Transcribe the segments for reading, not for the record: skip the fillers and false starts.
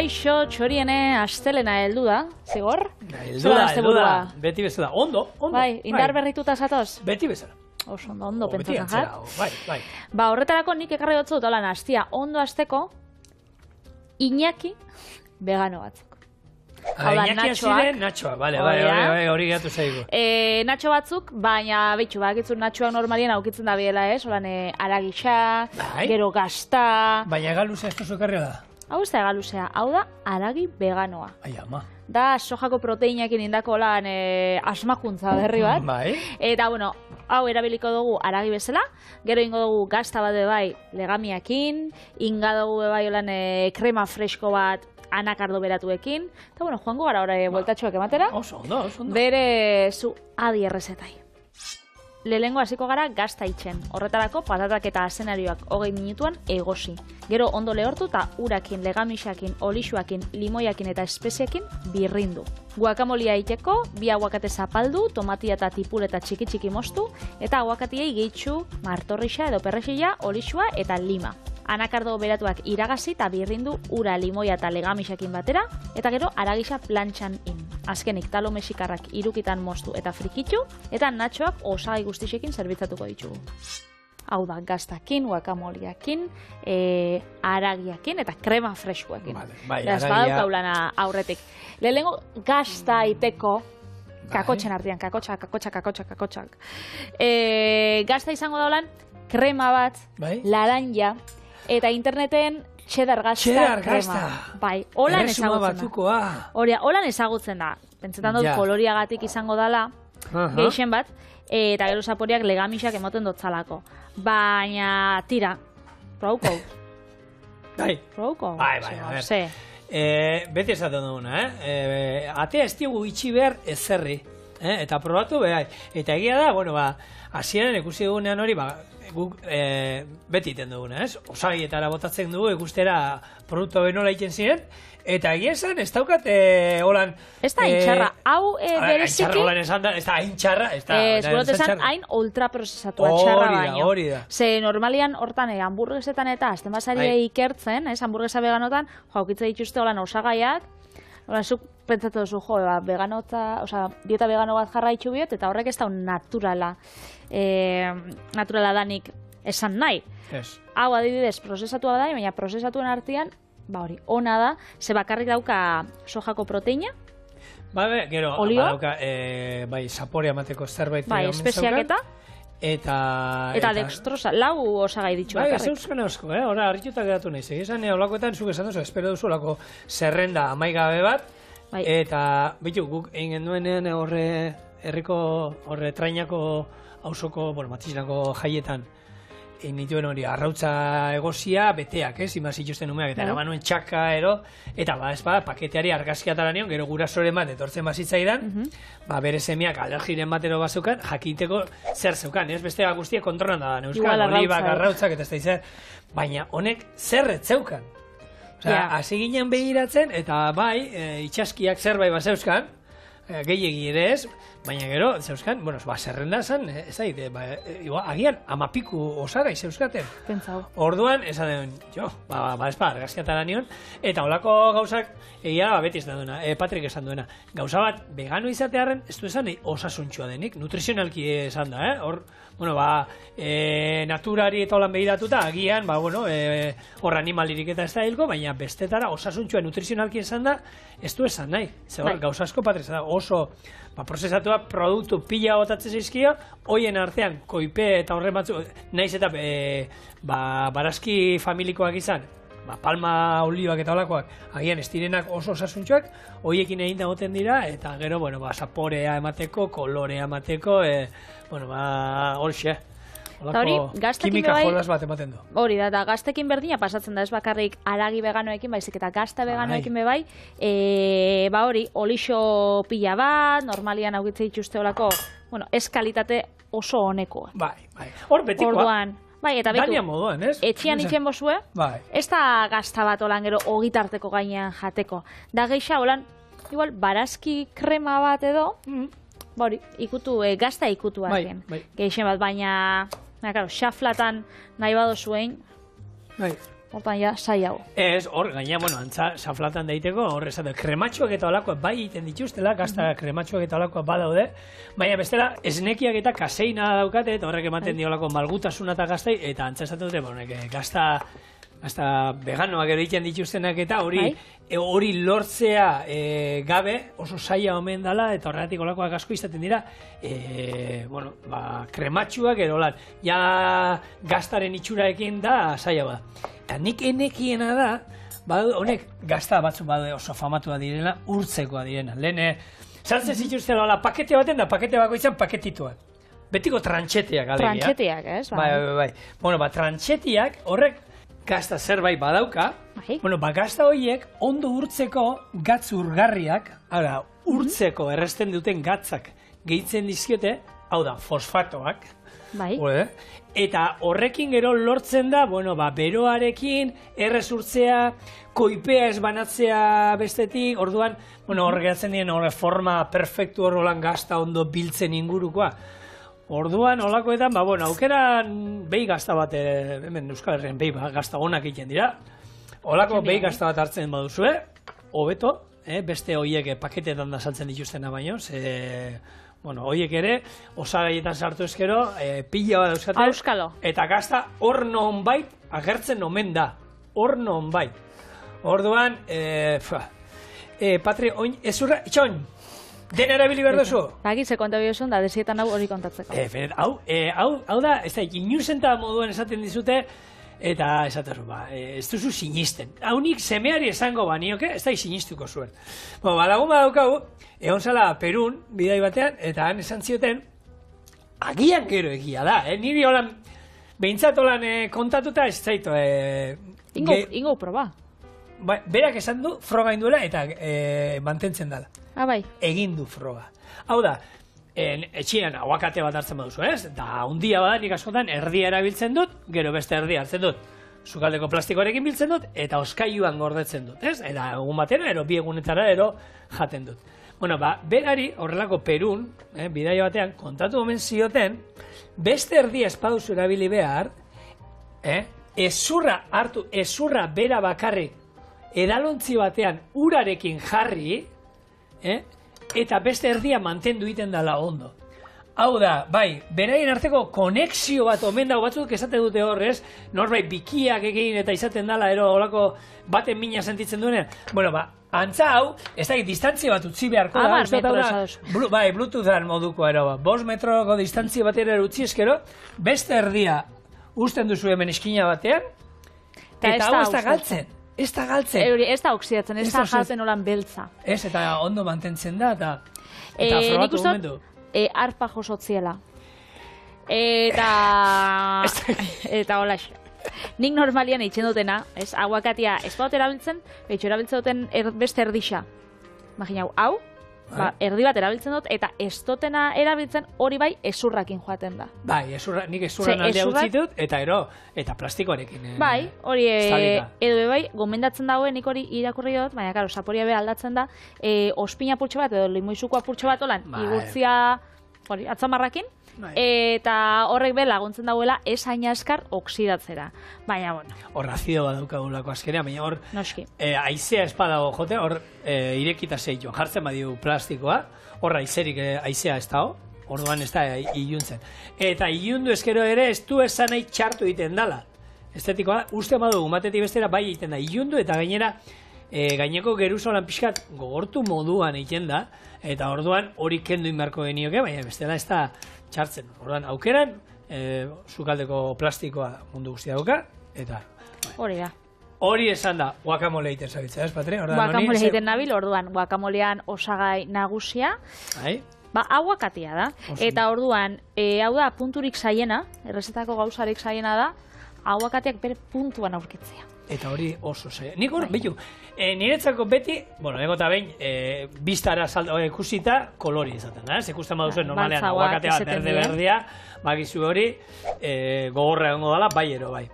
Kaixo, txoriene, astelena heldu da, zigor? Heldu da, beti bezala. Ondo. Bai, indar berrituta zatoz? Beti bezala. Oso ondo pentsatzen jat. Bai. Ba, horretarako nik ekarri dut holan astia ondo asteko Iñaki vegano batzuk. Iñaki ziren Natxoak, bale, hori geratu zaigu. Natxo batzuk, baina bitxu, bakitzun Natxoak normalien aukitzen da biela, holan aragisa, gero gazta... Baina egaluzea ez duzu ekarria da? Hau ez da egaluzea, hau da aragi veganoa. Ai, ama. Da sojako proteinakin indako lan asmakuntza berri bat. Bai. Eta, bueno, hau erabiliko dugu aragi bezala, gero ingo dugu gazta bat bai legamiakin, inga dugu bai olan krema fresko bat anakardo beratuekin, eta, bueno, joango gara hori bueltatxoak ematera. Oso ondo. Bere zu adi errezetai. Lehengo hasiko gara gazta itxen. Horretarako patatak eta azenarioak 20 minutuan egosi. Gero ondo lehortu eta urakin, legamisakin, olixuakin, limoiakin eta espeziakin birrindu. Guakamolia iteko, 2 aguakate zapaldu, tomatia eta tipuleta txiki moztu, eta aguakatiei gehitxu, martorrixa edo perrexila, olixua eta lima. Anakardo beratuak iragazi eta birrindu ura, limoia eta legamisakin batera, eta gero aragisa plantxan in. Azkenik talo mexikarrak irukitan moztu eta frikitxu, eta natxoak osagai guztixekin zerbitzatuko ditugu. Hau da, gaztakin, guakamoliakin, aragiakin eta krema freskoekin. Bai, aragia... lana aurretik. Lehenengo gazta iteko, kakotxen artean, kakotxak. Gazta izango daulan, krema bat, laranja, eta interneten cheddar gazta krema. Bai, holan ezagutzen da. Holan ezagutzen da. Pentsetan dut koloriagatik izango dala, geixen bat, eta gero zaporiak legamisak emoten dotzalako. Baina, tira, prouko. Prouko. Bai, beti esaten duguna, atea ez diogu itxi behar ezerri, eta probatu behar. Eta egia da, bueno, hasieran ikusi dugunean hori, guk beti iten duguna, ez? Osagietara botatzen dugu, ikustera produktu benola iten ziren, eta egia esan, ez daukat holan... Ez da haintxarra, hau bereziki... Haintxarra holan esan da, ez da haintxarra, ez da... Zugurot esan, hain ultraprozesatua txarra baino. Hori da. Ze normalian hortan hamburguesetan eta azten basaria ikertzen, hamburguesa veganotan, haukitze dituzte holan osagaiak, holan zuk pentsatu duzu, dieta vegano bat jarra itxu biot, eta horrek ez da naturala danik esan nahi. Hau adibidez, prozesatua da, baina prozesatuen artean, ona da, ze bakarrik dauka sojako proteina, gero, dauka, zaporea mateko zerbait. Espeziak eta dextrosa, lau osagai ditu bakarrik. Ez euskana osko, hori harrituta geratu nahi. Egizan, olakoetan, zuk esan duzu, espero duzu olako zerrenda amaigabe bat, eta, bitu, guk egin genduenean horre trainako hausoko, matizanako jaietan, nituen hori, arrautza egozia, beteak, imaz ituzten umeak, eta eraman nuen txaka, eta paketeari argazkiatara nion, gero gurasoren bat etortzen bazitzaidan, bere semeak alergiren batero bazeukan, jakiteko zer zeukan, beste guztiak kontrolan da, neuzkan, olibak, arrautzak, eta ez da izan, baina honek zer etzeukan. Hasi ginen behiratzen, eta itxaskiak zerbait bazeuzkan, gehiegi ere ez, baina gero, zeuzkan, zerrenda zen, ez da, agian, amapiku osagai zeuskaten. Orduan, esan den, argazkiatara nion, eta holako gauzak, egia beti ez da duena, Patrik esan duena, gauza bat, vegano izatearen, ez du esan osasuntxua denik, nutrizionalki esan da, hor, naturari eta holan behiratuta, agian, hor animalirik eta ez da hilko, baina bestetara osasuntxua nutrizionalki esan da, ez du esan nahi. Zer, gauza asko, Patrik, oso prozesatua produktu pila botatzen zaizkio, hoien artean koipe eta horren batzu, naiz eta barazki familikoak izan, palma olibak eta holakoak, agian ez direnak oso osasuntxoak, hoiekin egin dagoten dira, eta gero, zaporea emateko, kolorea emateko, holxe. Kimika jolas bat ematen du. Hori da, eta gaztekin berdina pasatzen da, ez bakarrik aragi veganoekin, baizik eta gazta veganoekin bebai, olixo pila bat, normalian augitze dituzte olako, ez kalitate oso honekoa. Hor betikoa. Eta betu, etxian itxen bozue, ez da gazta bat olan gero ogitarteko gainean jateko. Da geixa holan, igual, barazki krema bat edo, gazta ikutu geixen bat, baina, xaflatan nahi bado zuen, Hortan ja, sai hau. Ez, hor, gaina, bueno, antza, saflatan daiteko, hor esate, krematxoak eta olakoak bai egiten dituztela, gazta krematxoak eta olakoak badaude, baina bestela, esnekiak eta kaseina daukate, eta horrek ematen diolako malgutasuna eta gaztai, eta antza esaten dute, gazta veganoak ero egiten dituztenak eta hori lortzea gabe oso zaila omen dela, eta horregatik olakoak asko izaten dira, krematxuak ero lan, ja gaztaren itxuraekin da zaila bada. Eta nik enekiena da, honek gazta batzuk badu oso famatua direla, urtzekoa direna. Lehen, sartzen zituztela pakete baten da, pakete bakoitzan paketituak. Betiko trantxeteak, alegia. Trantxeteak, ez? Bai. Bueno, trantxetiak horrek gazta zerbait badauka, gazta horiek ondo urtzeko gatz urgarriak, urtzeko erresten duten gatzak gehitzen dizkiote, hau da, fosfatoak, eta horrekin gero lortzen da, beroarekin, errez urtzea, koipea ez banatzea bestetik, orduan, horrek geratzen dien forma perfektu horrelan gazta ondo biltzen ingurukoa. Orduan, holakoetan, aukeran behi gazta bat, hemen Euskal Herrian behi gazta onak egiten dira. Holako behi gazta bat hartzen baduzue, hobeto, beste horiek paketetan da saltzen dituztena baino, horiek ere, osagaietan sartu ezkero, pila bat euskate. Auskalo. Eta gazta hor nonbait agertzen omen da. Hor nonbait. Orduan, Patri, oin, ezurra, itxoin! Dena erabili behar duzu? Bagitze konta biosun da, desietan hau hori kontatzeko. Hau da, ez da, inusenta moduen esaten dizute, eta esatezu, ez duzu sinisten. Hau nik semeari esango banioke, ez da sinistuko zuen. Lagun badaukagu, egon zala Perun, bidai batean, eta han esan zioten, agian gero egia da, niri holan, behintzat holan kontatuta ez zaitu. Ingo proba. Berak esan du, froga induela, eta mantentzen dela. Bai. Egin du froga. Hau da, etxean aguakate bat hartzen baduzu, ez? Da, hundia bada nik askotan erdia erabiltzen dut, gero beste erdia hartzen dut. Sukaldeko plastikoarekin biltzen dut, eta oskailuan gordetzen dut, ez? Eta egun batera, bi egunetara jaten dut. Berari, horrelako Perun, bidaia batean, kontatu omen zioten, beste erdia espaduzu erabili behar, ezurra hartu, ezurra bera bakarrik, edalontzi batean urarekin jarri, eta beste erdia mantendu egiten dela ondo. Hau da, beraien arteko konexio bat omen dago batzuk esaten dute horrez, norbait bikiak egin eta izaten dela, olako baten mina sentitzen duenean. Antza hau, ez da, distantzia bat utzi beharko da. 10 metro esadozu. Bluetoothan moduko 5 metroko distantzia batera utzi eskero, beste erdia usten duzu hemen eskina batean, eta hau ez da galtzen. Ez da galtzen. Ez da oksidatzen, ez da jaten olan beltza. Ez, eta ondo mantentzen da, eta frogatu momentu. Arpa josotziela. Eta holax. Nik normalian eitzen dutena, aguakatia ez baut erabiltzen, erabiltzen duten beste erdixa. Imagina, hau, erdi bat erabiltzen dut, eta ez dutena erabiltzen hori ezurrakin joaten da. Nik ezurran aldea utzi dut, eta plastikoarekin. Hori, edo gomendatzen dagoen nik hori irakurri dut, baina, karo, saporia be aldatzen da, ospina purtso bat, edo limuizukoa purtso bat olan, igurtzia, hori, atzamarrakin, eta horrek be laguntzen dagoela ez hain askar oksidatzera. Baina, hor azido bat daukagulako askerea, baina hor haizea espadago jote, hor irekita zeituen jartzen badiu plastikoa, hor haizea ez dago, orduan ez da iluntzen. Eta ilundu eskero ere ez du esan nahi txartu egiten dala. Estetikoa, uste badugu, matetik bestera bai egiten da ilundu, eta gainera gaineko geruzolan pixkat gogortu moduan egiten da, eta orduan hori kendu inbarko genioke, baina bestela ez da txartzen. Orduan, aukeran, sukaldeko plastikoa mundu guztia dauka, eta... Hori da. Hori esan da, guacamole egiten zabiltzea, ez, Patri? Guacamole egiten nabil, orduan, guacamolean osagai nagusia, aguakatia da. Eta orduan, hau da, punturik zaiena, errezetako gauzarik zaiena da, aguakatiak bere puntuan aurkitzea. Eta hori oso zaila. Nik hor, behitu, niretzako beti, nego eta behin, biztara ikusita kolori izaten da, ez? Ikusten baduzuen normalean aguakatea berde-berdia, bakizu hori, gogorra egongo dela, bai ero, bai.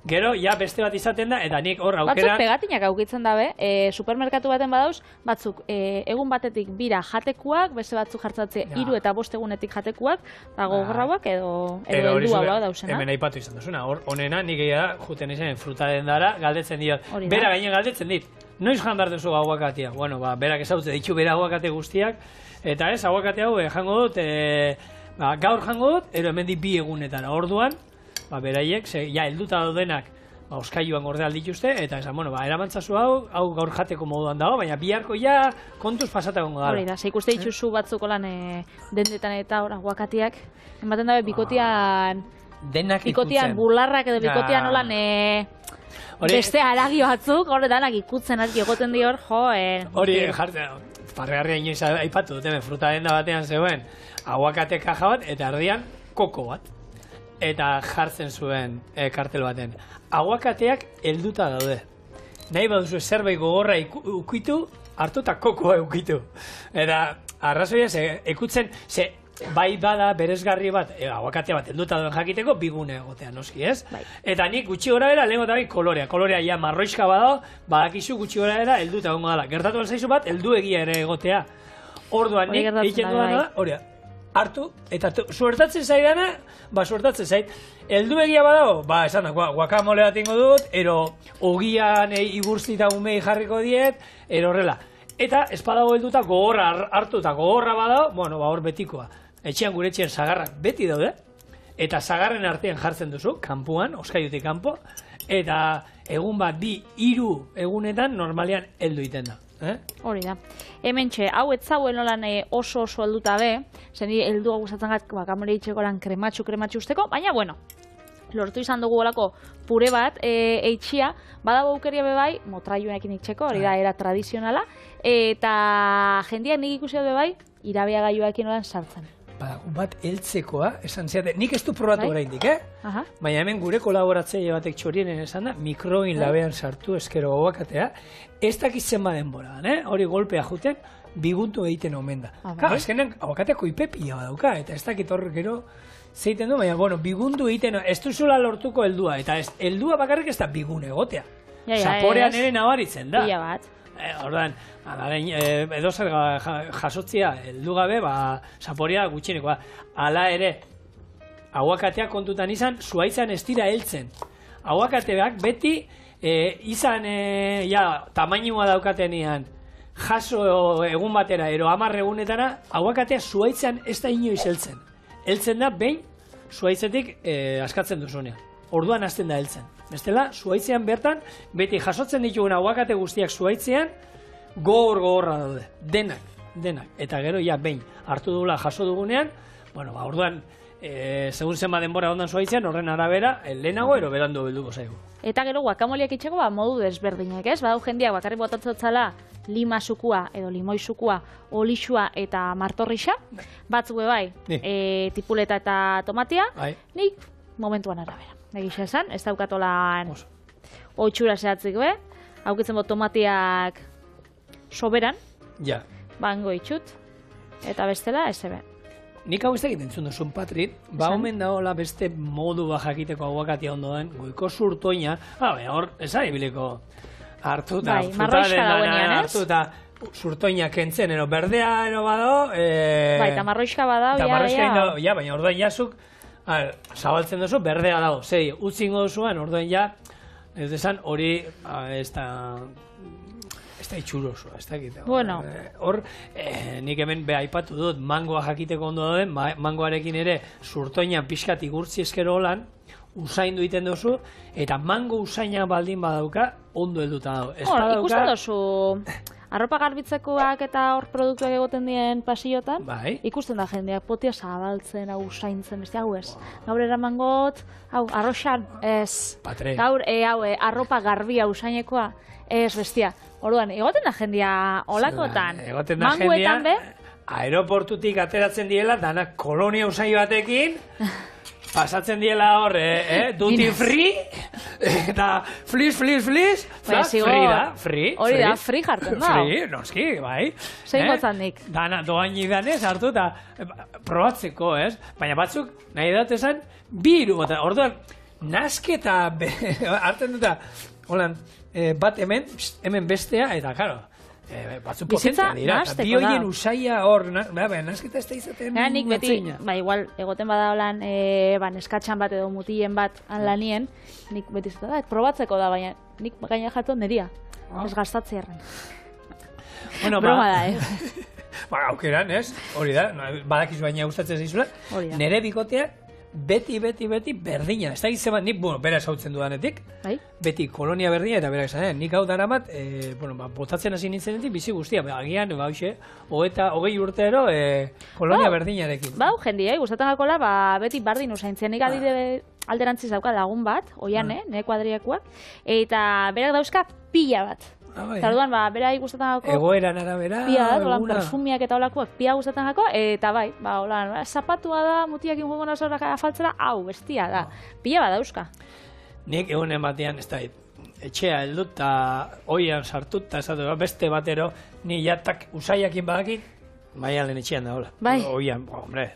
Gero, ja beste bat izaten da, eta nik hor Batzuk aukeran... pegatinak aukitzen dabe, supermerkatu baten badauz, batzuk egun batetik bira jatekuak, beste batzuk jartzatze 3 eta 5 egunetik jatekuak, eta gogorrauak edo helduagoak dauzena. Hemen aipatu izan duzuna, honena nik egia da, juten izan fruta dendara, galdetzen diot. Hori da. Bera gainen galdetzen dit, noiz jan behar duzu aguakatia? Bueno, berak ezautze ditu bera aguakate guztiak, eta ez, aguakate hau jango dut, gaur jango dut, ero hemendik 2 egunetara. Orduan, beraiek, ja, helduta daudenak, oskailuan gorde aldituzte, eta esan, bueno, eramantzazu hau gaur jateko moduan dago, baina biharko ja kontuz pasata gongo dara. Hori da, ikuste dituzu batzuko lan dendetan eta hor aguakatiak, ematen dabe bikotian... Denak bikotian bularrak edo bikotian holan beste haragi batzuk, hor danak ikutzen argi egoten di hor, Hori, parregarria inoiz aipatu dut, fruta denda batean zegoen, aguakate kaja bat, eta erdian koko bat. Eta jartzen zuen kartel baten. Aguakateak helduta daude. Nahi baduzu zerbait gogorra ukitu, hartu eta kokoa ukitu. Eta arrazoia, ekutzen, bai bada berezgarri bat, aguakate bat helduta duen jakiteko, bigune egotea noski, ez? Bai. Eta nik gutxi gora bera, lehenko eta bai kolorea. Kolorea ja marroizka badao, badakizu gutxi gora bera helduta egongo dela. Gertatu alzaizu bat, heldu egia ere egotea. Orduan nik egiten duena, hori hartu, eta suertatzen zaidana, suertatzen zait. Heldu egia badago, esan da, guakamole bat ingo dut, ero ogian igurtzita umei jarriko diet, ero horrela. Eta espadago helduta gogorra hartu eta gogorra badago, hor betikoa. Etxean gure etxean sagarrak beti daude, eta sagarren artean jartzen duzu, kanpuan, oskaiutik kanpo, eta egun bat, 2-3 egunetan normalean heldu iten da. Hori da. Hementxe, hau ez zauen nolan oso helduta be, zen heldua gustatzen gat, guakamole itxeko lan krematxu usteko, baina bueno, lortu izan dugu golako pure bat eitxia, badago aukeria bebai, motraioekin itxeko, hori da, era tradizionala, eta jendeak nik ikusi dut bebai, irabea gaioekin nolan sartzen. Badago bat heltzekoa, esan zeate, nik ez du probatu oraindik, baina hemen gure kolaboratzaile batek txorienen esan da, mikroin labean sartu eskero aguakatea, ez dakitzen denbora, hori golpea juten, biguntu egiten omen da. Azkenean aguakatea koipe pila badauka, eta ez dakit hor gero zeiten du, baina, bigundu egiten, ez duzula lortuko heldua, eta heldua bakarrik ez da bigun egotea. Zaporean ere nabaritzen da. Pila bat. Ordan, edo zer jasotzia, heldu gabe, zaporea gutxenekoa. Hala ere, aguakatea kontutan izan, zuaitzan ez dira heltzen. Aguakateak beti izan tamainua daukatenean, jaso egun batera, ero 10 egunetara, aguakatea zuaitzan ez da inoiz heltzen. Heltzen da, behin, zuaitzetik askatzen duzunean. Orduan hasten da heltzen. Bestela, zuaitzean bertan, beti jasotzen ditugun aguakate guztiak zuaitzean, gogorra daude. Denak. Eta gero, behin, hartu dugula jaso dugunean, orduan, segun zenba denbora ondan zuaitzean, horren arabera, lehenago ero berandu belduko zaigu. Eta gero, guakamoliak itxeko, modu desberdinak, ez? Badau jendeak bakarrik botatzotzala lima sukua edo limoi sukua, olixua eta martorrixa, batzuk bai, tipuleta eta tomatia, nik momentuan arabera. Egisa esan, ez daukatolan oitxura zehatzik be, haukitzen bot tomatiak soberan, bango itxut, eta bestela, ez ebe. Nik hau ez egiten entzun duzun, Patrit, omen daola beste modu jakiteko aguakatia ondo den, goiko surtoina, hor, ez ari biliko hartu eta hartu eta surtoina kentzen, ero berdea ero badao, eta marroixka badao, baina orduan jasuk, zabaltzen duzu, berdea dago, utzingo duzuan, orduan ez desan hori, ez da itxuroso, ez da egite. Hor, nik hemen aipatu dut, mangoa jakiteko ondo dauden, mangoarekin ere surtoinan pixkat igurtzi eskero holan, usaindu egiten duzu, eta mango usaina baldin badauka, ondo helduta dago. Ikusten duzu, arropa garbitzekoak eta hor produktuak egoten dien pasiotan, ikusten da jendeak potia zabaltzen, hau usaintzen, beste hau ez. Gaur eramangot, hau, arroxan, ez. Gaur, arropa garbia usainekoa, ez bestia. Orduan, egoten da jendia olakotan, mangoetan be? Aeroportutik ateratzen diela, danak kolonia usain batekin, pasatzen diela hor, duty free, eta fliz, free. Hori da, free jartzen da. Free, noski, bai. Zein gotzan nik. Doainik danez hartu eta probatzeko, ez? Baina batzuk, nahi dut esan, 2 hiru, orduan, nasketa hartzen duta, holan, bat hemen bestea, eta, karo, batzu potentea dira. Bi horien usaia hor, nasketa ez da izaten nik beti, matzina. igual, egoten bada holan, neskatxan bat edo mutien bat lanien, nik beti izaten da, probatzeko da, baina nik gaina jatzen neria, ez gastatzi erren. Broma da, Aukeran, ez? Hori da, badakizu baina gustatzen zaizula. Nere bikoteak beti berdina. Ez da gizema, nik, bera esautzen dudanetik, beti kolonia berdina eta bera esan, nik hau daramat, botatzen hasi nintzenetik bizi guztia, agian, hogei urtero kolonia berdinarekin. Jendi, gustatzen gakola, beti bardin usaintzen, nik adide alderantziz dauka lagun bat, oian, nire kuadriakoak, eta berak dauzka pila bat. Eta orduan, bera gustatzen gako... Egoeran arabera... Pia da, holan perfumiak eta holakoak pia gustatzen gako, eta holan, zapatua da, mutiak ingoen nazorak afaltzera, hau, bestia da. Pila bat dauzka. Nik egunen batean, ez da, etxea heldut eta oian sartut, eta beste batero, ni jatak usaiakin badakit, maialen etxean da, hola. Oian, hombre,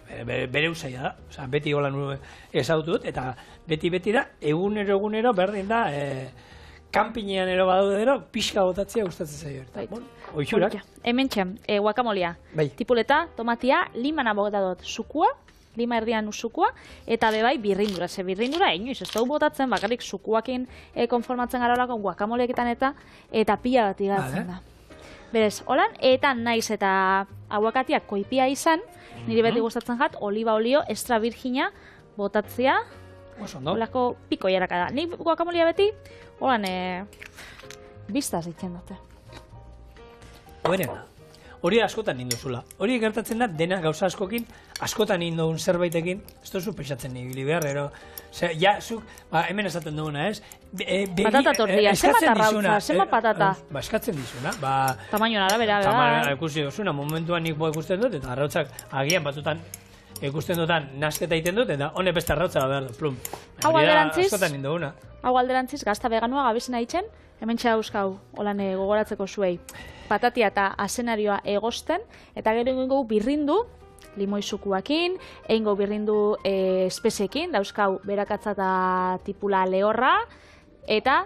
bere usaia da, oza, beti holan ezautu dut, eta beti da, egunero berdin da, kanpinean ero badudero, pixka botatzea gustatzen zaio. Oixurak. Hemen txen, guakamolia. Tipuleta, tomatia, limana botatot sukua, lima erdian sukua, eta bebai birrindura. Ze birrindura, inoiz, ez dugu botatzen, bakarrik sukuakin konformatzen gara olako guakamoleketan eta pila bat igatzen da. Berez, holan, eta naiz eta aguakatiak koipia izan, niri beti gustatzen jat, oliba olio extra virgina botatzea, holako piko jaraka da. Ni guakamolia beti, holan, biztaz ditzen dute. Hori askotan induzula. Hori gertatzen da, dena gauza askokin, askotan induen zerbaitekin, ez duzu peixatzen nibili behar, ja, zuk, hemen esaten duguna, ez? Patata tortilla, zema tarrautza, zema patata. Eskatzen dizuna, tamainoan arabera, tamainoan ikusi duzuna, momentuan nik ikusten dut, eta arrautzak agian batutan ikusten dutan nasketa egiten dut, eta honek beste arrautza da behar du, plum. Hau alderantziz, gazta veganua gabizena itzen, hemen txauzkau, holan gogoratzeko zuei. Patatia eta asenarioa egosten, eta gero egingo birrindu, limoizukuakin, egingo birrindu espesekin, dauzkau berakatza eta tipula lehorra, eta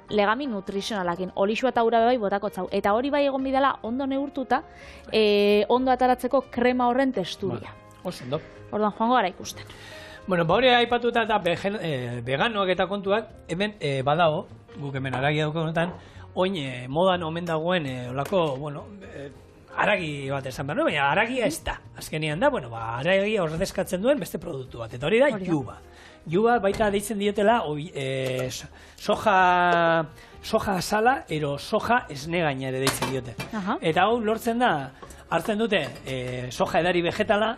legami nutrizionalakin, olixua eta ura bai botakotzau. Eta hori bai egon bidala ondo neurtuta, ondo ataratzeko krema horren testuria. Ondo. Orduan, joango gara ikusten. Bueno, hori aipatuta eta veganoak eta kontuak, hemen badago, guk hemen aragi daukonetan, oin modan omen dagoen olako, aragi bat esan behar, baina aragia ez da. Azkenean da, aragia ordezkatzen duen beste produktu bat, eta hori da juba. Juba baita deitzen diotela soja asala, ero soja esnegaina ere deitzen diote. Eta hau lortzen da, hartzen dute soja edari vegetala,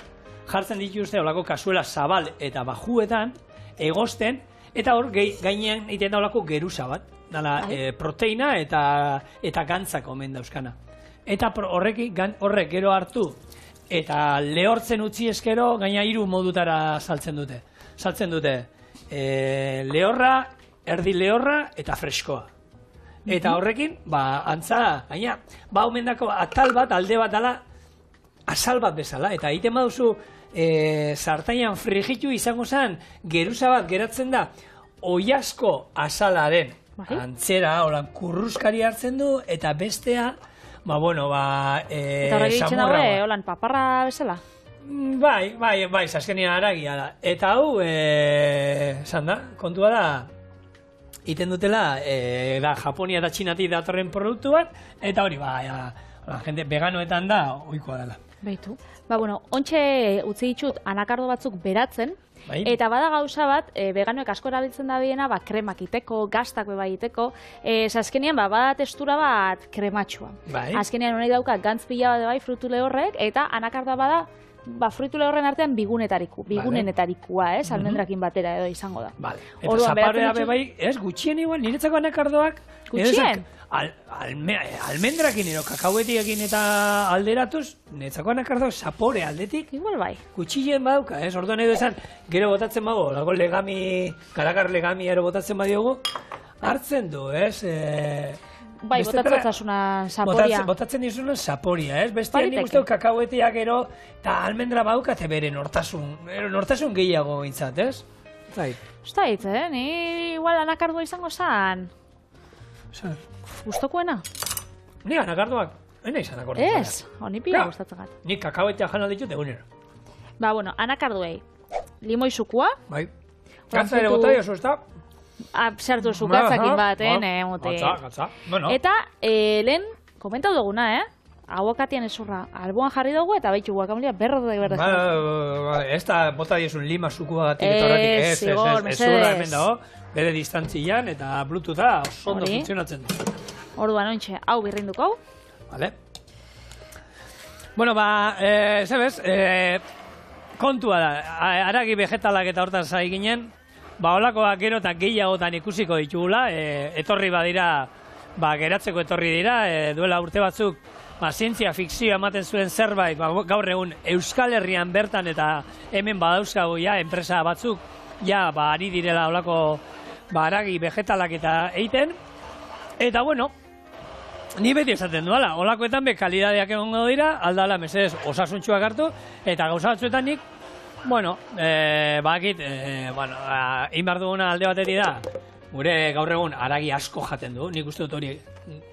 jartzen dituzte olako kasuela zabal eta bajuetan, egosten, eta hor gainean egiten da olako geruza bat. Dala, proteina eta gantzak omen dauzkana. Eta horrek gero hartu eta lehortzen utzi eskero gaina 3 modutara saltzen dute. Saltzen dute lehorra, erdi lehorra eta freskoa. Eta horrekin, antza, gaina, omen dako atal bat, alde bat dala, asal bat bezala. Eta egiten baduzu, sartainan frigitu izango zen, geruza bat geratzen da, oiasko asalaren. Antzera, holan, kurruskari hartzen du, eta bestea, eta horrek egiten daue, holan, paparra bezala? Bai, azkenean aragia da. Eta hau, esan da, kontua da, iten dutela, da, Japonia eta Txinatik datorren produktu bat, eta hori, jende veganoetan da, ohikoa dela. Beitu. Ontxe utzi ditut anakardo batzuk beratzen, eta bada gauza bat, veganoek asko erabiltzen da biena, kremak iteko, gaztak beba iteko, azkenean bada textura bat krematxua. Azkenean honek dauka gantz pila bat bai frutu lehorrek, eta anakardoa bada, frutu lehorren artean bigunenetarikua, almendrakin batera edo izango da. Eta zaparea bebai, gutxien igual, niretzako anakardoak, gutxien? Almendrakin ero kakauetiekin eta alderatuz, niretzako anakardoak zapore aldetik. Igual bai. Gutxien badauka, orduan edo esan, gero botatzen bago, lago legami, karakar legami ero botatzen badiogu, hartzen du, Bai, botatzea zaporia. Botatzen dizuna zaporia, Bestia nik uste kakauetiak ero, eta almendra badauka, bere nortasun gehiago bintzat, Zait. Ez da hitz, ni igual anakardua izango zan. Zer? Gustokoena? Ni anakarduak, ena izan akordu. Ez, honi pila gustatzen gat. Nik kakabetea jana ditut egunero. Ba, bueno, anakarduei. Limoi zukua. Bai. Gatza ere bota diozu, ez da? Zertu zu gatzakin bat, muti. Gatza. Bueno. Eta, lehen, komentau duguna, aguakatian ezurra alboan jarri dugu eta baitu guakamolia berde. Ez da bota diezun lima zukua gatik eta horretik. Ez, zurra hemen dago, bere distantzian eta bluetootha oso ondo funtzionatzen du. Orduan ontxe, hau birrinduko. Vale. Bueno, zebez, kontua da, haragi vegetalak eta hortan zai ginen, holakoak gero eta gehiagotan ikusiko ditugula, etorri badira, geratzeko etorri dira, duela urte batzuk, zientzia fikzioa ematen zuen zerbait, gaur egun Euskal Herrian bertan eta hemen badauzkago enpresa batzuk, ari direla holako haragi vegetalak eta eiten, eta bueno, ni beti esaten duela, holakoetan kalidadeak egongo dira, aldala mesedez osasuntxuak hartu, eta gauza batzuetan nik, bakit, inbar duguna alde bateri da, gure gaur egun haragi asko jaten du, nik uste dut hori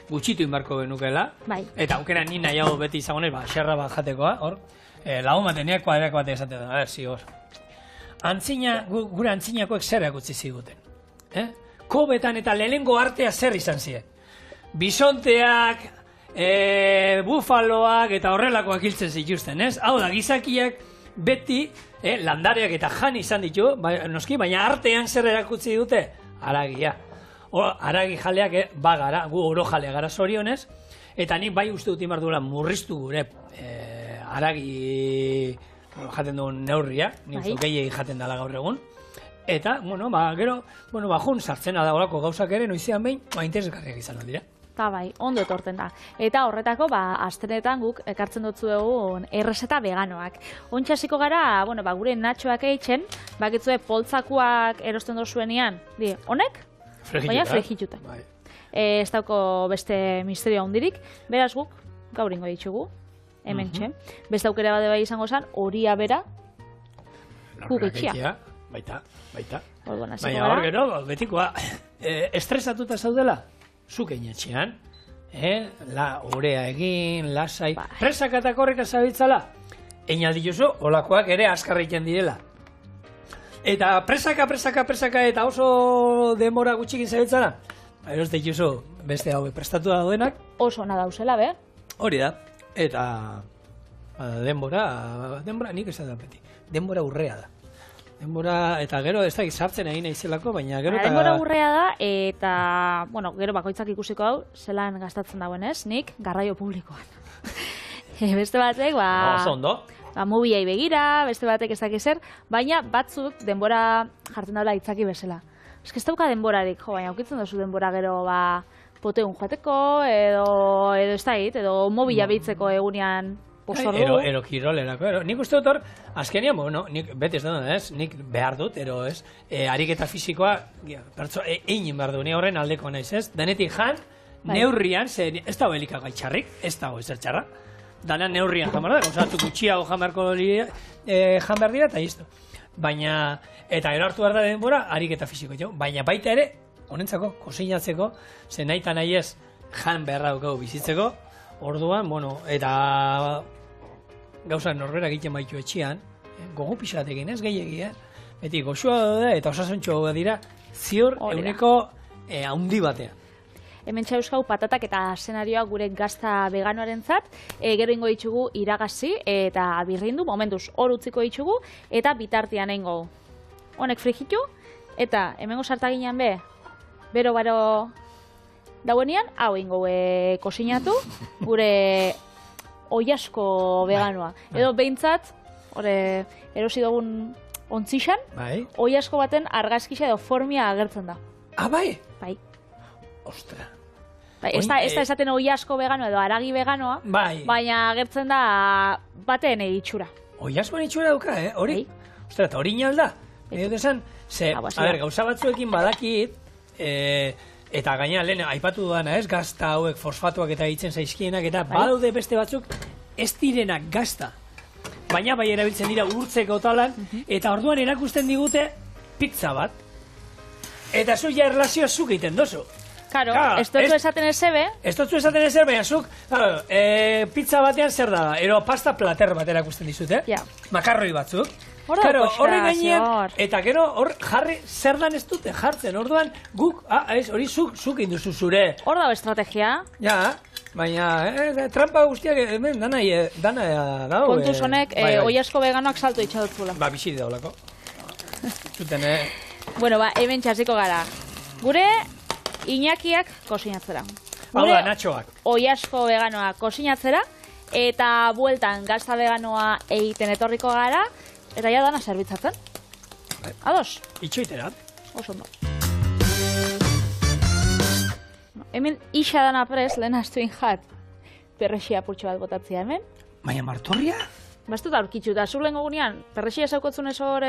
gutxitu inbarko benukela, eta aukera ni nahiago beti izagonez, xerra bat jatekoa, hor, lagun bateneak kuadreako bat esaten du, zigor. Gure antzinakoek zer ekutzi ziguten, kobetan eta lehenengo artea zer izan ziren. Bisonteak, bufaloak eta horrelakoak hiltzen zituzten, ez? Hau da, gizakiak beti landareak eta jan izan ditu, noski, baina artean zer erakutsi dute? Haragia. Haragi jaleak bagara, gu oro jalea gara zorionez, eta nik bai uste dut imar duela murriztu gure haragi jaten duen neurria, nik uste gehiegi jaten dela gaur egun. Eta, gero, jun sartzen da horako gauzak ere, noizean behin, interesgarriak izan dira. Eta bai, ondo etorten da. Eta horretako, astenetan guk ekartzen dutzu egun errezeta veganoak. Ontxasiko gara, gure natxoak eitzen, bakitzue poltzakuak erosten dozuenean, honek? Baina frigituta. Ez dauko beste misterio handirik, beraz guk, gaur ingo ditugu, hemen txe. Beste aukera bade bai izango zen, horia bera, guk etxia. Baita. Baina hor gero, betikoa, estresatuta zaudela? Zuk einetxean, orea egin, lasai, presaka eta korreka zabitzala, einaldi jozu, olakoak ere askarriken direla. Eta presaka eta oso denbora gutxikin zabitzala, eros dituzu beste hau prestatu da duenak. Oso ona dauzela, be? Hori da, eta denbora nik ez da beti, denbora urrea da. Denbora, eta gero ez da sartzen egin naizelako, baina gero eta... Denbora urrea da, eta, gero bakoitzak ikusiko hau, zelan gastatzen dauen ez, nik garraio publikoan. Beste batek, oso ondo. Mobiai begira, beste batek ez dakiz zer, baina batzuk denbora jartzen daula itzaki bezala. Ez dauka denborarik, baina aukitzen duzu denbora gero, poteun joateko, edo ez da hit, edo mobila bitzeko egunean... Ero kirolerako, nik uste dut hor, azkenian, nik beti ez da, nik behar dut, ariketa fizikoa, egin behar du, ni horren aldeko naiz, ez? Denetik jan, neurrian, ez dago elikagai txarrik, ez dago ezer txarra, dana neurrian jan behar da, gauzatu gutxiago jan behar dira, eta izto. Baina, eta gero hartu behar da denbora, ariketa fiziko, baina baita ere, honentzako, kosinatzeko, zen nahi eta nahi ez, jan beharra dukagu bizitzeko, orduan, eta gauza norberak egiten baitu etxean, gogo pixatekin ez gehiagi, beti goxua daude eta osasuntxua dira, ziur eguneko haundi batean. Hemen euskau patatak eta zenarioak gure gazta veganoaren zat, gero ingo ditugu iragazi eta birrindu, momentuz hor utziko ditugu, eta bitartian eingo. Honek frigitu, eta hemengo sartaginean bero dauenean, hau ingo kosinatu, gure oiasko veganoa. Edo behintzat, erosi dugun ontzixan, oiasko baten argazkisa edo formia agertzen da. Ah, bai? Bai. Ostra. Ez da esaten oiasko veganoa edo haragi veganoa, baina agertzen da baten itxura. Oiaskoan itxura duka, hori? Ostra, eta hori inalda? Gauza batzuekin badakit, eta gaina lehen aipatu dudana, ez, gazta hauek fosfatuak eta hitzen zaizkienak, eta badaude beste batzuk ez direnak gazta. Baina bai erabiltzen dira urtzeko talan, eta orduan erakusten digute pizza bat, eta zu ja erlazioa zuk egiten dozu. Claro, ez dut esaten ezebe. Ez dut esaten ezer, baina zuk, pizza batean zer da, ero pasta plater bat erakusten dizut, Ja. Makarroi batzuk. Horre gainean, eta gero hor jarri zer dan ez dute jartzen, orduan guk, hori zuk induzu zure. Hor dago estrategia. Ja, baina, trampa guztiak hemen dana dago. Kontuz honek, oiasko veganoak salto itxadotzula. Ba, bisiri daulako. Zuten, Bueno, hemen txasiko gara. Gure Iñakiak kosinatzera. Hau da, Natxoak. Oiasko veganoak kosinatzera, eta bueltan gazta veganoa egiten etorriko gara, eta ja dana zerbitzatzen. Ados? Itxoitera. Oso ondo. Hemen isa dana prez, lehen astuin jat, perrexia purtsu bat botatzea hemen. Baina martorria? Bastut aurkitzu, eta zu lehen gogunean, perrexia zaukotzun ez hor...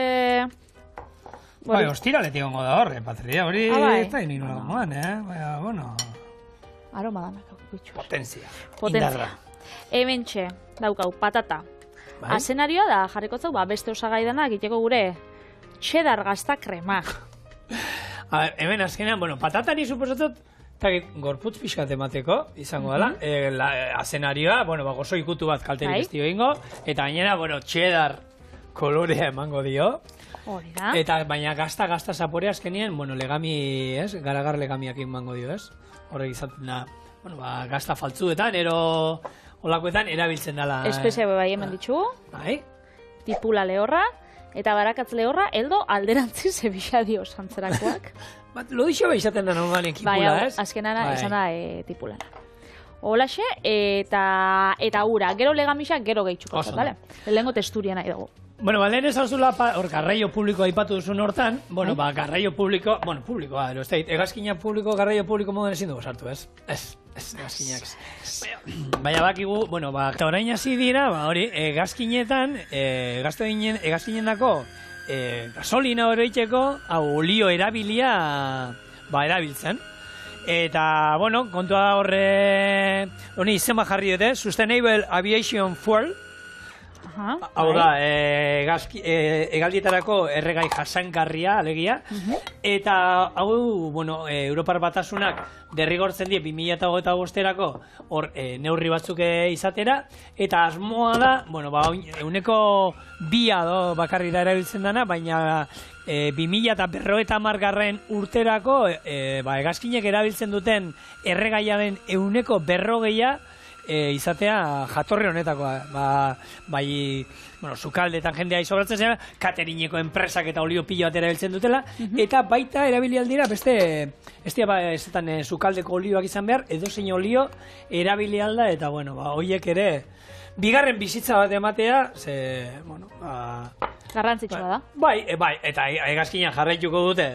Bai, ostiraletik ongo da hor, patria hori ez da inola gongoan, Baina, bueno... Aroma danak aurkitzu. Potentzia. Potentzia. Hemen txe, daukau, patata. Azenarioa da, jarrikotzau, beste osagai dana, egiteko gure cheddar gazta krema. Hemen azkenean, patatari suposatot, gorputz pixkat emateko, izango dela, azenarioa, gozo ikutu bat kalteri bestio ingo, eta gainera, cheddar kolorea emango dio. Hori da. Eta baina gazta zaporea azkenien, legami, garagar legamiak emango dio, horrek izaten da, gazta faltzuetan, ero... Olakoetan erabiltzen dela... Espezia bai hemen ditugu. Bai. Tipula lehorra, eta barakatz lehorra, eldo alderantzi zebisa dio santzerakoak. Lodixo bai izaten da normalen kipula, ez? Azkenana izan da tipulana. Holaxe, eta ura, gero legamisa, gero gehitxuko. Lehengo testuria nahi dugu. Lehen esan zula, hor, garraio publiko aipatu duzun hortan, garraio publiko, publikoa, egazkina publiko, garraio publiko moden ezin dugu sartu, ez? Ez, egazkinak. Baina bakigu, orain hasi dira, hori, egazkinetan, egazkinen dako, gasolina horitzeko, olio erabilia, erabiltzen. Eta, kontua horre, honi izema jarri dute, Sustainable Aviation Fuel, hau da, egaldietarako erregai jasangarria, alegia, eta hau, Europar Batasunak derrigortzen die 2025erako hor neurri batzuk izatera, eta asmoa da, euneko 2 bakarri da erabiltzen dana, baina 2050 urterako egazkinek erabiltzen duten erregaiaren euneko 40 izatea jatorri honetakoa, sukaldetan jendea izobratzen zera, katerineko enpresak eta olio pilo bat erabiltzen dutela, eta baita erabili aldira beste, ezetan sukaldeko olioak izan behar, edozein olio erabili alda, eta horiek ere, bigarren bizitza bat ematea, garrantzitsua da. Bai, eta egazkinak jarraituko dute,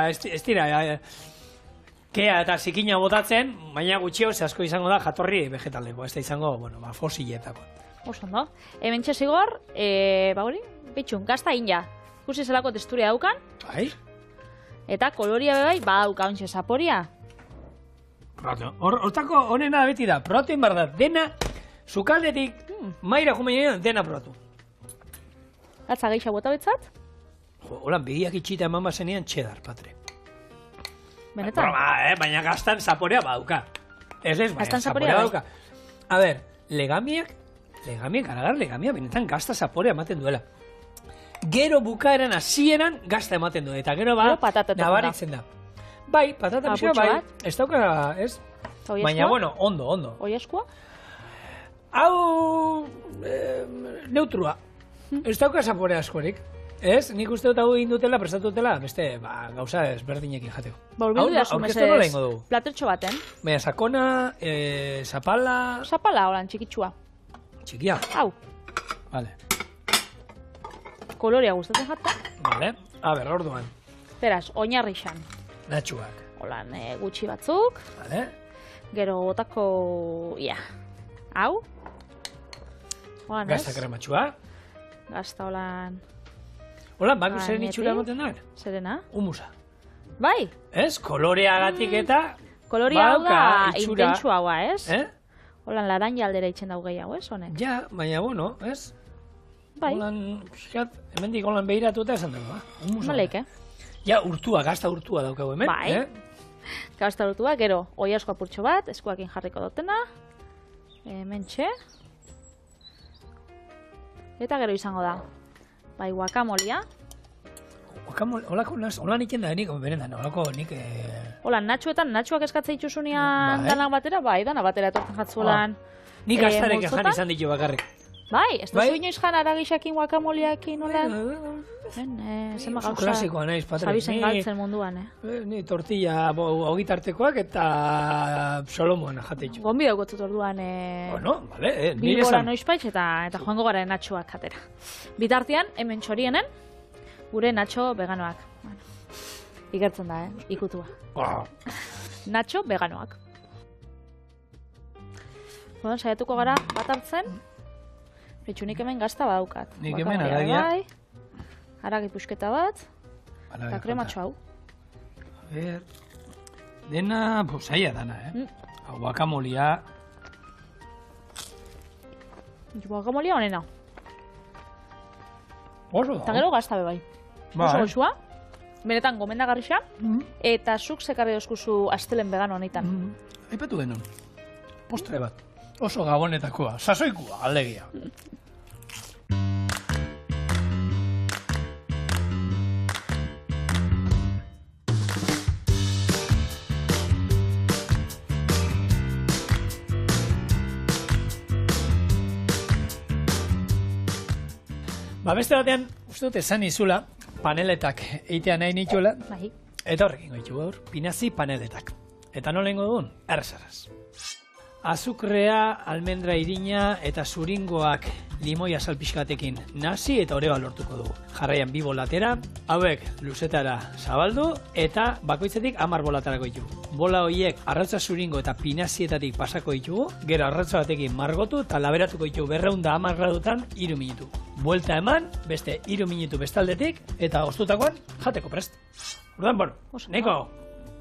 ez dira, kea eta zikina botatzen, baina gutxio ze asko izango da jatorri vegetaleko, ez da izango, fosiletako. Oso ondo. Hemen txezigor, hori, bitxun, gazta inja. Ikusi zelako testuria daukan. Bai. Eta koloria bebai, badauka ontxe zaporia. Hortako honena beti da, protein bar da, dena, sukaldetik, maira jumenean, dena probatu. Gatza geisha bota betzat? Holan, begiak itxita eman bazenean txedar, patre. Benetan? Baina gaztan zaporea badauka. Ez, baina zaporea badauka. A ber, legamiak, benetan gazta zaporea ematen duela. Gero bukaeran hasieran gazta ematen du, eta gero nabaritzen da. Bai, patata pixka, bai. Ez dauka, ez? Baina, ondo. Oiaskua? Hau... neutrua. Ez dauka zaporea askorik. Ez, nik uste dut hau egin dutela, prestatu dutela, beste, gauza ezberdinekin jateko. Bildu da sumesez platertxo baten. Baina, sakona, zapala... Zapala, horan, txikitsua. Txikia? Hau. Vale. Kolorea gustatzen jata. Vale. A ber, orduan. Beraz, oinarri xan. Natxuak. Holan, gutxi batzuk. Vale. Gero botako, Hau. Holan, ez? Gazta krematxua. Gazta, holan... Holan, bako zeren itxura emoten da? Zerena? Humusa. Bai? Ez? Koloreagatik eta... Kolorea hau da intentsua haua, ez? Holan, laranja aldera itxen dau gehiago, ez, honek? Ja, baina, ez? Bai. Holan, hemendik holan behiratuta esan dugu, Maleik, Ja, urtua, gazta urtua daukagu hemen. Bai. Gazta urtua, gero, oi asko apurtxo bat, eskuakin jarriko dutena. Hementxe. Eta gero izango da. Bai, guakamolia. Hola nik da, nik, berendan, holako nik... Hola, natxuak eskatzea itxusunean danak batera, bai, danak batera etortzen jatzuelan. Nik gaztarek jan izan ditu bakarrik. Bai, ez duzu inoiz jan aragixakin guakamoliakin, hola? Zema gauza, klasikoa naiz, Patrik. zabizen galtzen munduan, Ni tortilla ogitartekoak eta Solomoan jateitxu. Gonbi daukotzut orduan, Bueno, vale, nire Bilbora esan. noizpaitz eta joango gara natxoak jatera. Bitartean, hemen txorienen, gure natxo veganoak. Bueno, ikertzen da, ikutua. Natxo veganoak. Bueno, saiatuko gara bat hartzen. Betxunik hemen gazta badaukat. Nik hemen Guakamolia haragia. bai, haragi pusketa bat, eta krematxo hau. A ver, dena, zaila dana, Guakamolia. Guakamolia honena. Oso Eta da. gero gazta bebai. Oso goxua, benetan gomendagarrixa, eta zuk zekarri dozkuzu astelen vegano honetan. Aipatu genuen. Postre bat. Oso gabonetakoa, sasoikua, aldegia. Beste batean, uste dut esan izula, paneletak eitea nahi nituela, Bai. eta horrekin goitu gaur, pinazi paneletak. Eta nolengo dugun? Errezaraz. Azukrea, almendra irina eta zuringoak limoia salpixkatekin nasi eta oreba lortuko dugu. Jarraian 2 bolatera, hauek luzetara zabaldu eta bakoitzetik 10 bolatarako ditugu. Bola horiek arrautza zuringo eta pinazietatik pasako ditugu, gero arrautza batekin margotu eta laberatuko ditugu 210 gradutan 3 minutu. Buelta eman, beste 3 minutu bestaldetik eta oztutakoan jateko prest. Ordan, bueno, neko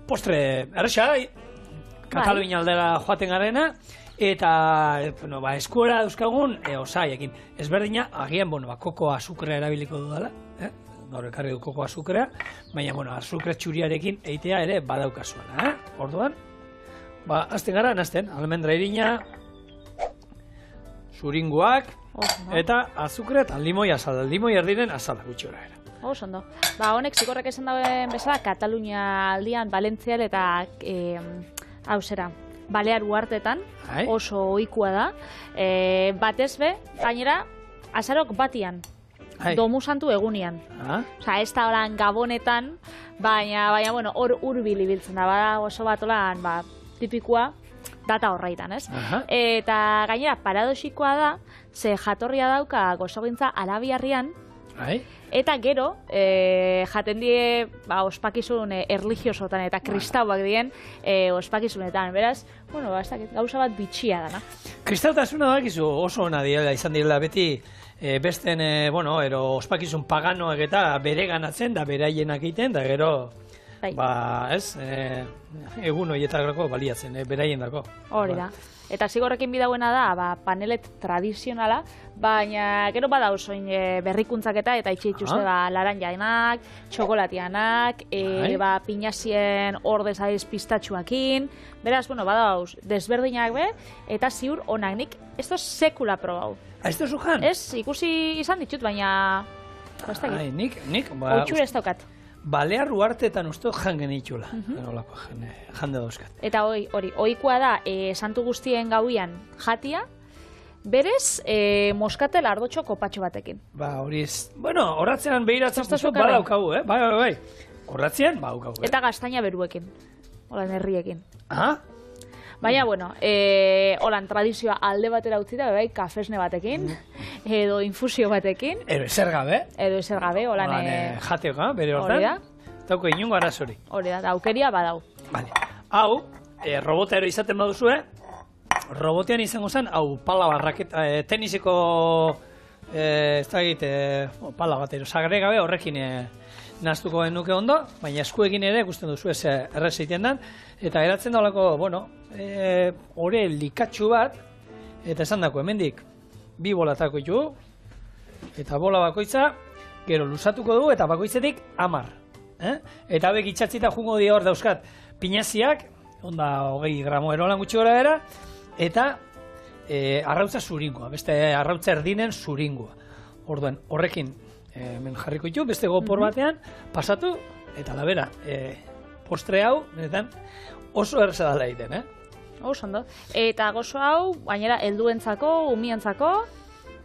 postre erresa, Katalunian aldera joaten garena, eta bueno, eskuera dauzkagun osaiekin. Ezberdina, agian, koko azukrea erabiliko dudala, gaur ekarri du koko azukrea, baina, azukre txuriarekin eitea ere badaukazuela, Orduan, azten gara, almendra irina, zuringoak, eta azukrea eta limoia azala, limoia erdiren azala gutxora era. Oso ondo. Honek zikorrek esan dauen bezala, Katalunia aldian, Valentzial eta hau zera, Balear uhartetan, oso ohikoa da. Batez be, gainera, azarok batian, domu santu egunian. Osa, ez da holan gabonetan, baina, bueno, hor urbil ibiltzen da, bada oso bat holan, tipikoa, data horraitan, ez? Eta gainera, paradoxikoa da, ze jatorria dauka gozogintza arabiarrian, eta gero, jaten die ospakizun erligiosotan eta kristauak dien ospakizunetan, beraz, gauza bat bitxia dana. Kristautasuna dakizu oso ona diela izan direla beti besten, ospakizun paganoak eta bere ganatzen da beraienak egiten, da gero, egun horietarako baliatzen, beraien dako. Hori da. Eta zigorrekin bidauena da, panelet tradizionala, baina gero badauz oin berrikuntzak eta itxitxuzte laranjainak, txokolatianak, pinazien ordez adiz pistatxuakin, beraz, badauz desberdinak be, eta ziur onak nik, ez da sekula probau. Ez da zujan? Ez, ikusi izan ditut, baina... Nik... Oitxure ez daukat. Balear uhartetan uste jan genitxula, jende dauzkat. Eta hori, ohikoa da, santu guztien gauian jatia, berez, moskatel ardotxo kopatxo batekin. Hori ez, horratzean behiratzen guztu, badaukagu, bai. Horratzean, badaukagu. Eta gaztaina beruekin, holan herriekin. Baina, holan tradizioa alde batera utzi da, kafesne batekin, edo infusio batekin. Edo ezer gabe, holan... Jatega, bere hortan. Hori da. Dauko inungo arazori. Hori da, aukeria badau. Hau, robotero izaten baduzue, robotean izango zen, hau, pala barraketa, teniseko, ez da egite, pala batero, sagre gabe horrekin naztuko genuke ondo, baina eskuekin ere ikusten duzu ez errez egiten den, eta geratzen daulako, ore likatxu bat, eta esan dako, hemendik, 2 bolatako ditu, Eta bola bakoitza, gero luzatuko dugu eta bakoitzetik 10. Eta hauek itxatzita jungo dira hor dauzkat pinaziak, onda 20 gramo erolan gutxi gora era, eta arrautza zuringoa, beste arrautza erdinen zuringoa. Orduan, horrekin hemen jarriko ditu, beste gopor batean, pasatu, eta da bera, postre hau, benetan, oso erraza dela egiten, Oso ondo. Eta gozo hau, gainera, helduentzako, umientzako,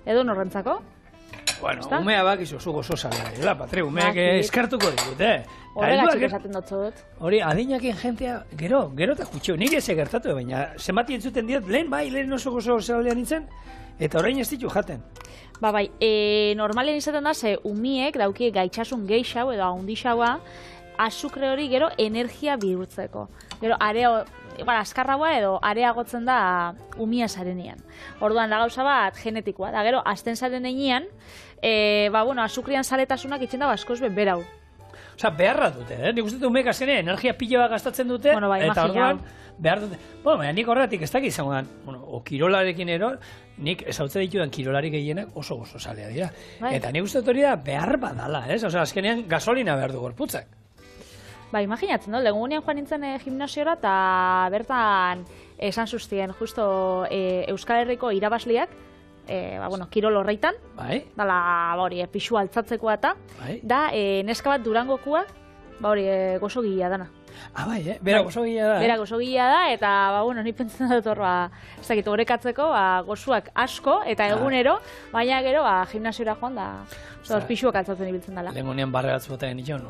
edo norrentzako? Bueno, umea bakizu zu gozo zala, Patri, umeak eskartuko ditut, Horregatik esaten dut. Hori, adinakin jentea, gero eta jutxeu, nik ez egertatu, baina zenbati entzuten diot, lehen oso gozo zalean nintzen, eta orain ez ditu jaten. Bai, normalen izaten da, ze umiek dauki gaitxasun geixau edo ahondixaua, azukre hori gero energia bihurtzeko. Gero askarragoa edo areagotzen da umia zarenean. Orduan da gauza bat genetikoa, da gero azten zaren enean, azukrian zaletasunak itxen da askoz berau. Osa, beharra dute, nik uste dut umeek azkenean energia pila bat gastatzen dute, eta orduan behar dute. Baina nik horretik ez dakit izango dan, o kirolarekin ero, nik ezautzen ditudan kirolari gehienak oso gozo zalea dira. Eta nik uste dut hori da behar badala, Osa, azkenean gasolina behar du gorputzak. Imaginatzen, legunean joan nintzen gimnasiora eta bertan esan zuztien, justo Euskal Herriko irabazliak, kirol horreitan, dala pixu altzatzekoa eta, da neska bat Durangokua, gozo gila dana. Bera gozo gila da. Bera gozo gila da, eta ni pentsen dut hor, ez dakit, horrekatzeko, gozuak asko, eta egunero, baina gero, gimnasiora joan da, pixuak altzatzen ibiltzen dela. Legunean barre batzu eta genitzen,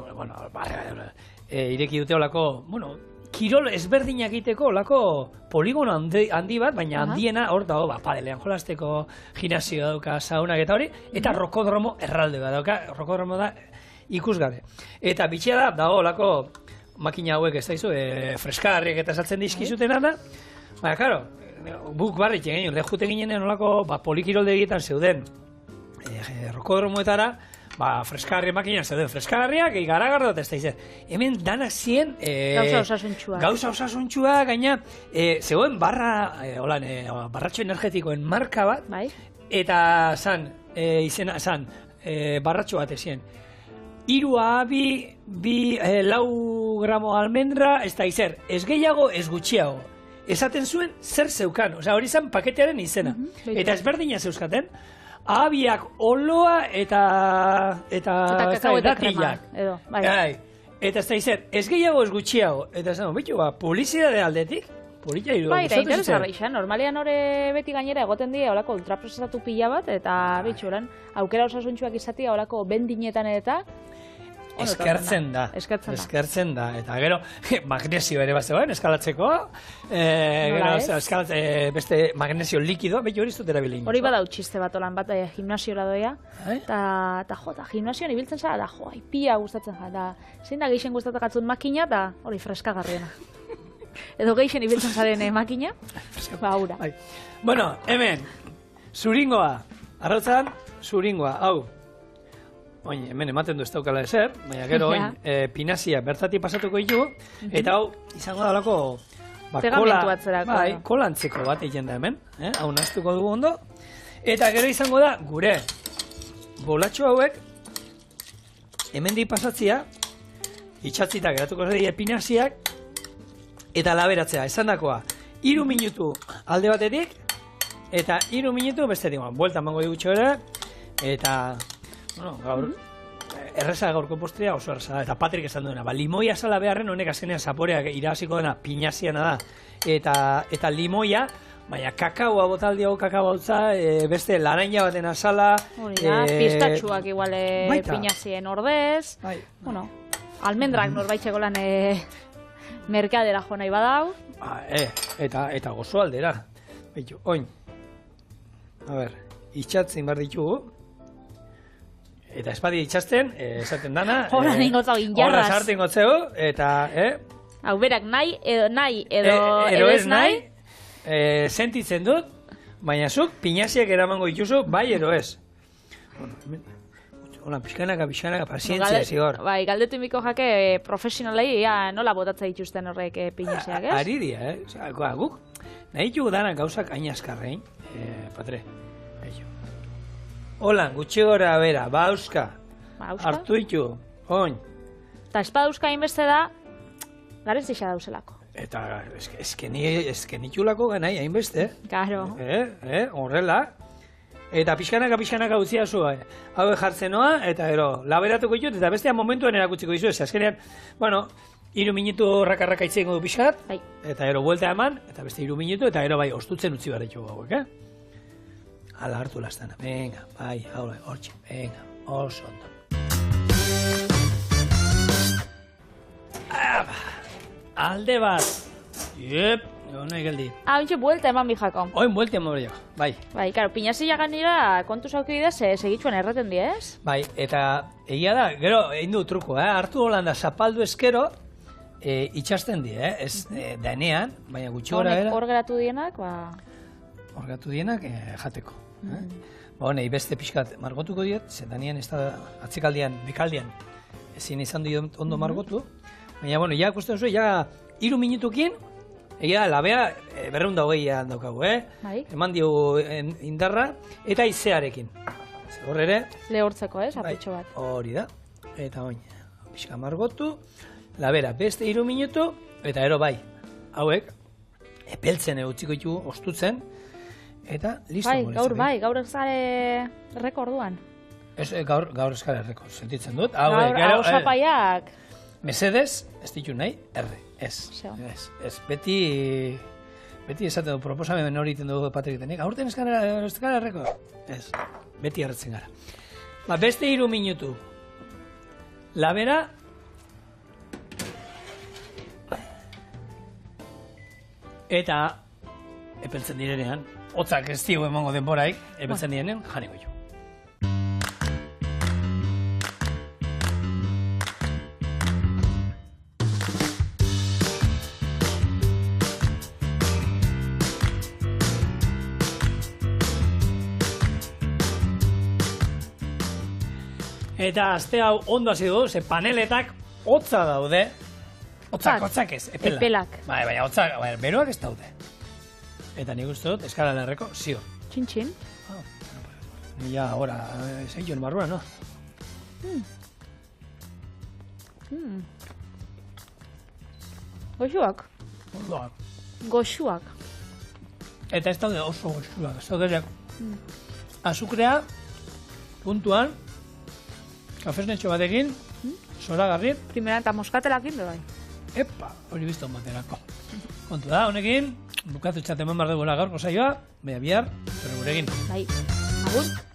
ireki dute olako, kirol ezberdinak egiteko olako poligono handi bat, baina handiena hor dago, padelean jolasteko, gimnasio dauka, saunak eta hori, eta rokodromo erralde bat dauka, rokodromo da ikusgabe. Eta bitxea dago olako makina hauek ez daizu, freskagarriak eta saltzen dizkizuten da, baina, karo, buk barrik egin, lehute ginen olako polikirolde egiten zeuden rokodromoetara, freskagarri makina zeuden freskagarriak, garagardo eta ez da izan. Hemen danak zien gauza osasuntxua, gaina zegoen barratxo energetikoen marka bat, eta zan barratxo bat ezien. 3 abi, 4 gramo almendra, ez da izan, ez gehiago, ez gutxiago. Esaten zuen zer zeukan, hori zan paketearen izena. Eta ezberdina zeuzkaten, abiak oloa eta datillak. Eta ez da izan, ez gehiago ez gutxiago. Eta zan, publizidade aldetik, polita hiru. Eta interesgarra izan, normalean hori beti gainera egoten dira olako ultraprozesatu pila bat, eta bitxuran, aukera osasuntxuak izatea olako bendinetan eta eskertzen da, eta gero magnesio ere bat zegoen, eskalatzeko, beste magnesio likido, behi hori zut erabilin. Hori badau txiste bat olan bat gimnasiora doia, eta gimnasioan ibiltzen zara, pia gustatzen zara, zein da geixen gustatzen gatzun makina, eta hori freskagarriena. Edo geixen ibiltzen zaren makina, haura. Bueno, hemen, zuringoa, arrautzan, zuringoa, hau. Oin, hemen ematen du ez daukala ezer, baina gero oin pinazia bertatik pasatuko ditu, eta hau izango da lako kolantzeko bat egin da hemen, hau naztuko dugu ondo, eta gero izango da gure bolatxo hauek hemendik pasatzia, itxatzita geratuko dira pinaziak, eta laberatzea, esan dakoa, 3 minutu alde batetik, eta 3 minutu bestetik, buelta mango digutxo ere, eta gaur, erreza gaurko postrea oso erreza da, eta Patrik esan duena, limoia sala beharren honek azkenean zaporeak irabaziko dena pinaziana da, eta limoia, baina kakaoa botaldiago kakao bautza, beste laranja baten azala, pistatxuak igual pinazien ordez, almendrak norbaitxeko lan merkadera jo nahi badau. Eta gozo aldera, oin, itxatzen bar ditugu, eta espadi itxasten, esaten dana, horra ningotzau injarraz. Horra sartu ingotzeu, eta, hau berak nahi edo ez nahi, sentitzen dut, baina zuk pinaziak eramango dituzu, bai edo ez. Hola, pixkanaka, pazientzia, zigor. Bai, galdetu imiko jake profesionalei, nola botatza dituzten horrek pinaziak, ez? Ari dia, guk, nahi ditugu danak gauzak hain azkarrein, Patre, Hola, gutxi gora bera, bauska. Auska. Hartu ditu, oin. Eta espadauska inbeste da, garez dixa dauzelako. Eta eske nitulako ganai, hainbeste. Karo. Horrela. Eta pixkanaka utzia zu, hau jartzen noa, eta gero, laberatuko ditut, eta bestean momentuen erakutsiko dizu, ez azkenean, bueno, 3 minutu rakarraka itzengo du pixkat, Bai. eta gero buelta eman, eta beste 3 minutu, eta gero bai, ostutzen utzi behar ditugu hauek, Hala hartu lastana, venga, bai, hortxe, venga, oso ondo. Alde bat, yep, nahi geldi. Bintxe, buelta eman bijako. Oin buelta eman behar, bai. Bai, karo, pinazila ganira kontu zauki bidez, segitxuen erraten di, ez? Bai, eta egia da, gero, egin du truko, hartu holanda zapaldu eskero, itxasten di, ez denean, baina gutxi gora era. Hor geratu dienak, ba... Hor geratu dienak, jateko. Ba, honei, beste pixkat margotuko diet, zetanean ez da atzekaldian, bekaldian, ezin izan diot ondo margotu. Baina, bueno, ja, kusten zuen, ja, 3 minutukin, egia da, labea 220 daukagu, Bai. Eman diogu indarra, eta izearekin. Hor ere, Lehortzeko, ez, apitxo bat. hori da. Eta oin, pixka margotu, labera, beste 3 minutu, eta ero bai, hauek, epeltzen utziko ditugu, ostutzen, eta listo. Gaur ez gare rekorduan. Ez, gaur ez gara erreko, sentitzen dut. Gaur zapaiak. Mesedez, ez ditu nahi, ez. Ez, beti esaten du, proposamen hori iten dugu Patrikitenek, aurten ez gara erreko. Ez, beti erretzen gara. Ba, beste 3 minutu. Labera, eta epeltzen direnean, hotzak ez digu emango denboraik, epeltzen direnean, janiko jo. Eta azte hau ondo hasi dugu, ze paneletak hotza daude. Hotzak ez, epelak. Baina hotzak, beroak ez daude. Eta nik uste dut, eskala lerreko, zio. Txin-txin. Ja, ahora, zeion barrua, no? Goxuak. Ordoak. Goxuak. Eta ez daude oso goxuak, ez daude azukrea, puntuan, kafesnetxo batekin, zoragarri. Primera eta moskatelakin, bai. Epa, hori bizton baterako. Kontu da, honekin, bukatu txateman behar dugula gaurko saioa, baina bihar, pero gurekin. Bai, agur.